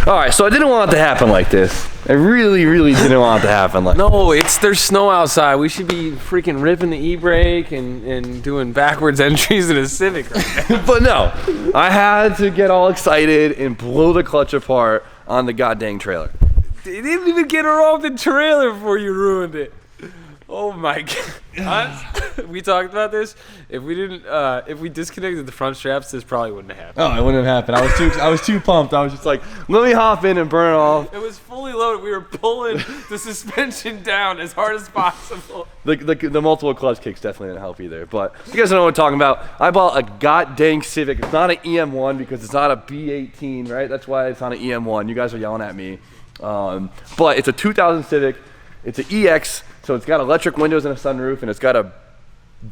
All right, so I didn't want it to happen like this. I really didn't want it to happen like this. No, there's snow outside. We should be freaking ripping the e-brake and doing backwards entries in a Civic right now. But no, I had to get all excited and blow the clutch apart on the goddamn trailer. They didn't even get her off the trailer before you ruined it. Oh my god. We talked about this. If we disconnected the front straps, this probably wouldn't have happened. Oh, it wouldn't have happened. I was too pumped. I was just like, let me hop in and burn it off. It was fully loaded. We were pulling the suspension down as hard as possible. The multiple clutch kicks definitely didn't help either. But you guys know what I'm talking about. I bought a goddamn Civic. It's not an EM1 because it's not a B18, right? That's why it's not an EM1. You guys are yelling at me. But it's a 2000 Civic. It's an EX. So it's got electric windows and a sunroof, and it's got a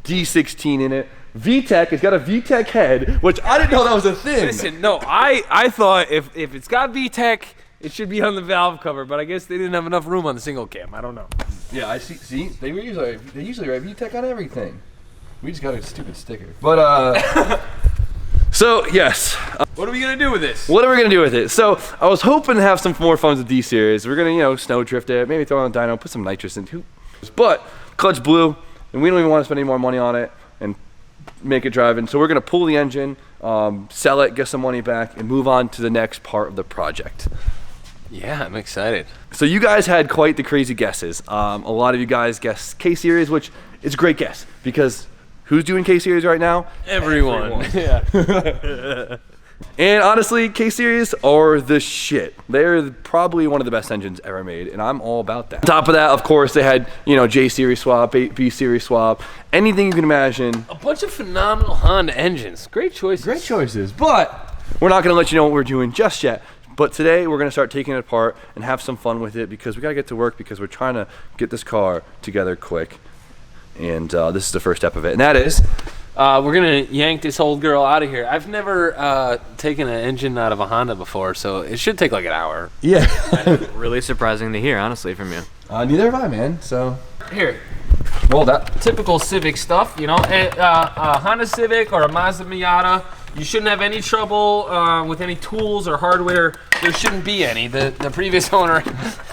D16 in it. VTEC, it's got a VTEC head, which I didn't know that was a thing. Listen, no, I thought if it's got VTEC, it should be on the valve cover, but I guess they didn't have enough room on the single cam. I don't know. Yeah, I see. See, they usually write VTEC on everything. We just got a stupid sticker. But so yes. What are we gonna do with this? What are we gonna do with it? So I was hoping to have some more fun with the D series. We're gonna, snow drift it, maybe throw on a dyno, put some nitrous in. But clutch blew, and we don't even want to spend any more money on it and make it driving. So we're gonna pull the engine, sell it, get some money back, and move on to the next part of the project. Yeah, I'm excited. So you guys had quite the crazy guesses. A lot of you guys guessed K series, which is a great guess because who's doing K series right now? Everyone. Yeah. And honestly, K series are the shit. They're probably one of the best engines ever made, and I'm all about that. On top of that, of course, they had, J series swap, B series swap, anything you can imagine. A bunch of phenomenal Honda engines. Great choices. Great choices, but we're not gonna let you know what we're doing just yet. But today we're gonna start taking it apart and have some fun with it because we gotta get to work because we're trying to get this car together quick. And this is the first step of it, and that is we're gonna yank this old girl out of here. I've never taken an engine out of a Honda before, so it should take like an hour. Yeah. Really surprising to hear, honestly, from you. Neither have I, man. So Here, well, that typical Civic stuff, a Honda Civic or a Mazda Miata. You shouldn't have any trouble with any tools or hardware. There shouldn't be any. The previous owner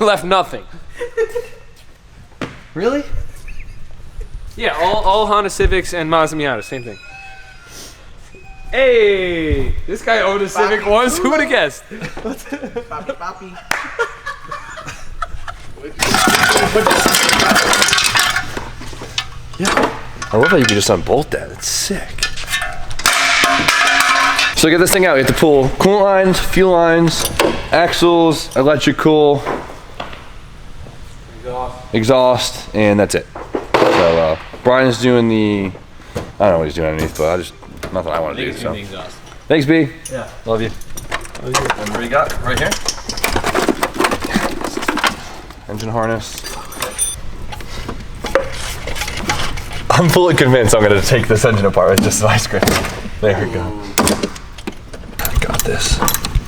left nothing. Really? Yeah, all Honda Civics and Mazda Miata, same thing. Hey, this guy owned a Civic once. Who would have guessed? Papi. Yeah. I love how you can just unbolt that. It's sick. So get this thing out. You have to pull coolant lines, fuel lines, axles, electrical, exhaust, and that's it. So Brian's doing the, I don't know what he's doing underneath, but nothing I want to do. So. Thanks, B. Yeah. Love you. And what do you got right here? Engine harness. I'm fully convinced I'm going to take this engine apart with just an ice cream. There we go. I got this.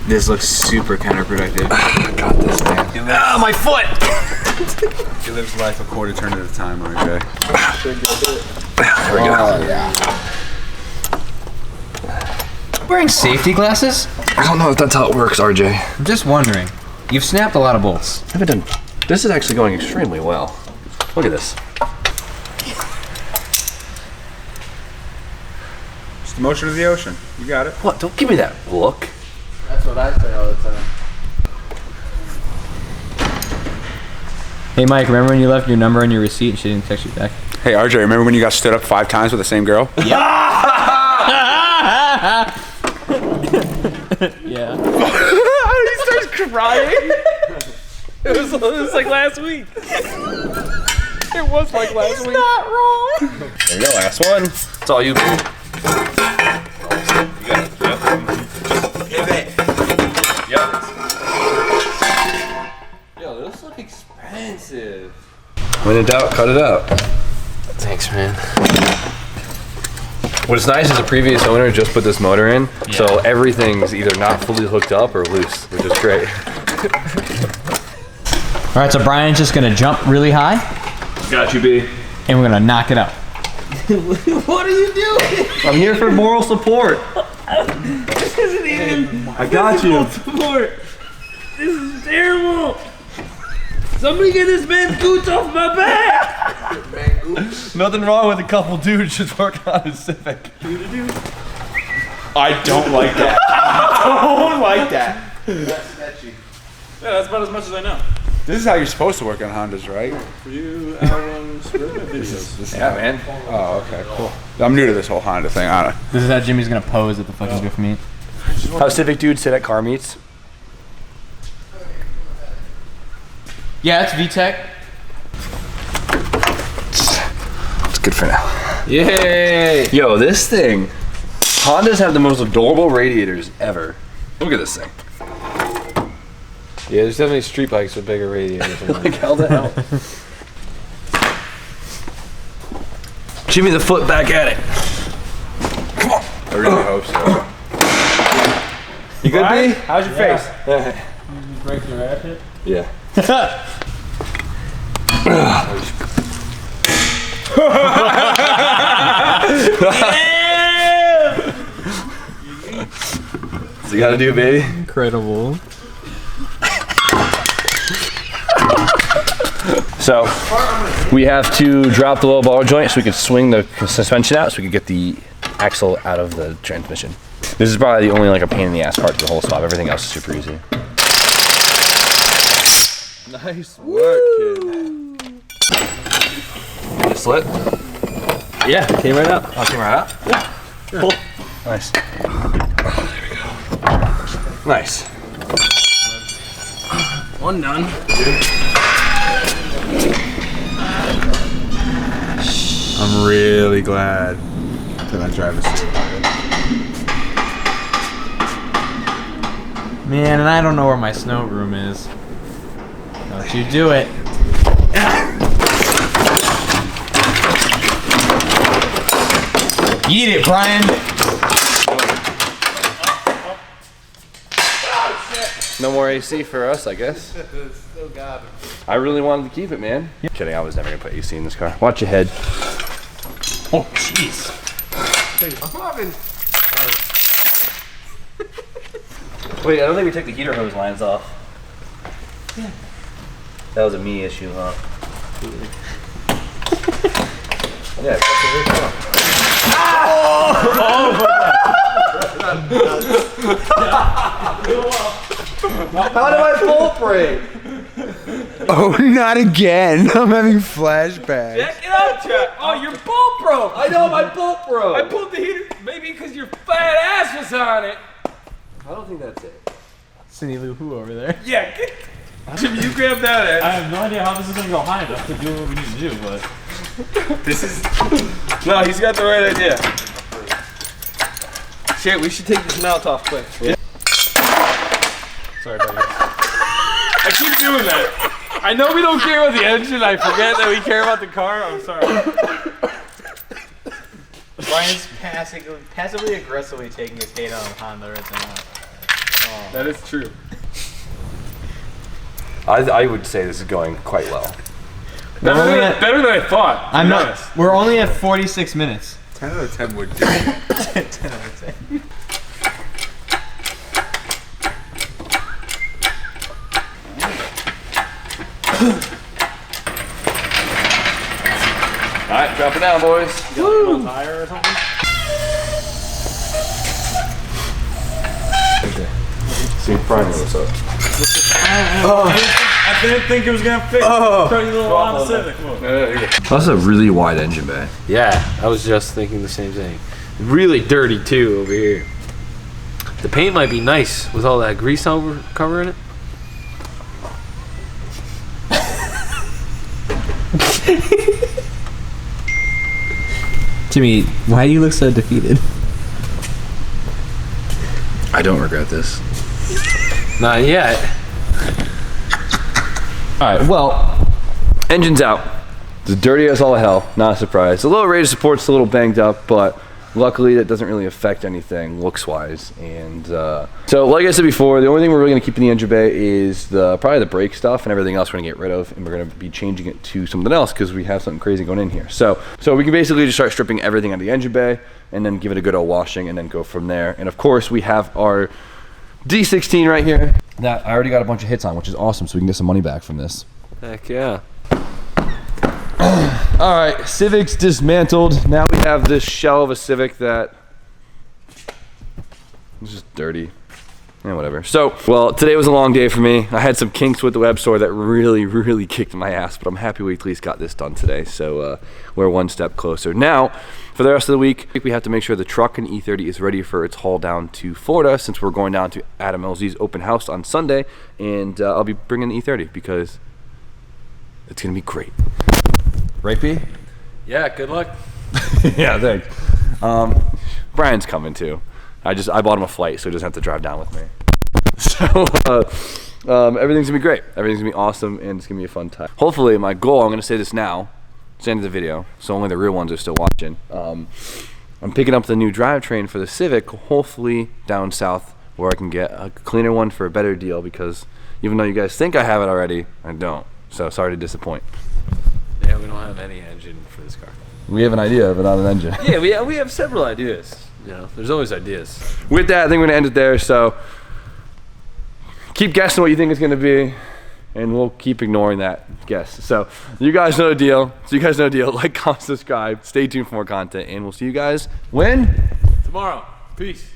This looks super counterproductive. I got this, man. Ah, my foot! He lives life a quarter turn at a time, RJ. There we go. Yeah. Wearing safety glasses? I don't know if that's how it works, RJ. I'm just wondering. You've snapped a lot of bolts. I haven't done. This is actually going extremely well. Look at this. It's the motion of the ocean. You got it. What? Don't give me that look. That's what I say all the time. Hey Mike, remember when you left your number on your receipt and she didn't text you back? Hey, RJ, remember when you got stood up 5 times with the same girl? Yeah. He starts crying. It was like last week. It was like last week. Not wrong. There you go, last one. It's all you. You got it. Yep. Yep. Yo, those look expensive. When in doubt, cut it out. Thanks, man. What's nice is the previous owner just put this motor in, so everything's either not fully hooked up or loose, which is great. All right, so Brian's just gonna jump really high. Got you, B. And we're gonna knock it out. What are you doing? I'm here for moral support. This isn't even I got you. support. This is terrible. Somebody get this man's boots off my back. Nothing wrong with a couple dudes just working on a Civic. I don't like that. I don't like that. That's sketchy. Yeah, that's about as much as I know. This is how you're supposed to work on Hondas, right? Review albums, videos. Yeah, man. Oh, okay, cool. I'm new to this whole Honda thing. I don't know. This is how Jimmy's gonna pose at the fucking goof meet. How Civic dudes sit at car meets? Yeah, it's VTEC. It's good for now. Yay! Yo, this thing. Hondas have the most adorable radiators ever. Look at this thing. Yeah, there's definitely street bikes with bigger radiators. Like how the hell? Jimmy the foot back at it. Come on. I really hope so. You good, B? How's your face? Break your ratchet? Yeah. What's he gotta do, baby? Incredible. So, we have to drop the low ball joint so we can swing the suspension out so we can get the axle out of the transmission. This is probably the only like a pain in the ass part to the whole swap. Everything else is super easy. Nice work, kid. Just slit? Yeah, came right out. Oh, it came right out? Yeah. Cool. Nice. Oh, there we go. Nice. One done. I'm really glad that I drive a Civic. Man, and I don't know where my snow room is. Don't you do it. Eat it, Brian. No more AC for us, I guess. Still got him. I really wanted to keep it, man. Kidding, I was never gonna put AC in this car. Watch your head. Oh, jeez. Wait, I don't think we took the heater hose lines off. Yeah. That was a me issue, huh? Yeah, that's a weird car. How did my bolt break? Oh, not again. I'm having flashbacks. Check it out, Chuck. Oh, your bolt broke. I know, my bolt broke. I pulled the heater, maybe because your fat ass was on it. I don't think that's it. Cindy Lou Who over there. Yeah, Jimmy, you grab that end. I have no idea how this is gonna go high enough to do what we need to do, but This is. No, he's got the right idea. Shit, we should take this mount off quick. Yeah. Sorry, buddy. I keep doing that. I know we don't care about the engine. I forget that we care about the car. I'm sorry. Brian's passively aggressively taking his hate on Honda right now. Oh. That is true. I would say this is going quite well. Better than I thought. I'm not. We're only at 46 minutes. 10 out of 10 would do it. 10 out of 10. Alright, drop it down, boys. you want a tire or something? See, Brian what's up. I didn't think it was gonna fit. Tiny little Honda Civic. Look. That's a really wide engine bay. Yeah, I was just thinking the same thing. Really dirty too over here. The paint might be nice with all that grease covering it. Jimmy, why do you look so defeated? I don't regret this. Not yet. Alright, well, engine's out. It's dirty as all hell, not a surprise. The lower rate of support's a little banged up, but luckily that doesn't really affect anything looks-wise. And so, like I said before, the only thing we're really going to keep in the engine bay is probably the brake stuff, and everything else we're going to get rid of, and we're going to be changing it to something else because we have something crazy going in here. So we can basically just start stripping everything out of the engine bay, and then give it a good old washing, and then go from there. And of course, we have our D16 right here. that I already got a bunch of hits on, which is awesome, so we can get some money back from this. Heck yeah. All right, Civic's dismantled. Now we have this shell of a Civic that is just dirty. Yeah, whatever. So, well, today was a long day for me. I had some kinks with the web store that really kicked my ass, but I'm happy we at least got this done today. So we're one step closer. Now, for the rest of the week, we have to make sure the truck and E30 is ready for its haul down to Florida, since we're going down to Adam LZ's open house on Sunday, and I'll be bringing the E30 because it's gonna be great. Right, B? Yeah, good luck. Yeah, thanks. Brian's coming too. I bought him a flight, so he doesn't have to drive down with me. So everything's gonna be great. Everything's gonna be awesome, and it's gonna be a fun time. Hopefully, my goal, I'm gonna say this now, it's the end of the video, so only the real ones are still watching. I'm picking up the new drivetrain for the Civic, hopefully down south, where I can get a cleaner one for a better deal, because even though you guys think I have it already, I don't. So sorry to disappoint. Yeah, we don't have any engine for this car. We have an idea, but not an engine. Yeah, we have several ideas. You know, there's always ideas. With that, I think we're gonna end it there. So keep guessing what you think it's gonna be, and we'll keep ignoring that guess. So you guys know the deal. Like, comment, subscribe. Stay tuned for more content, and we'll see you guys when? Tomorrow. Peace.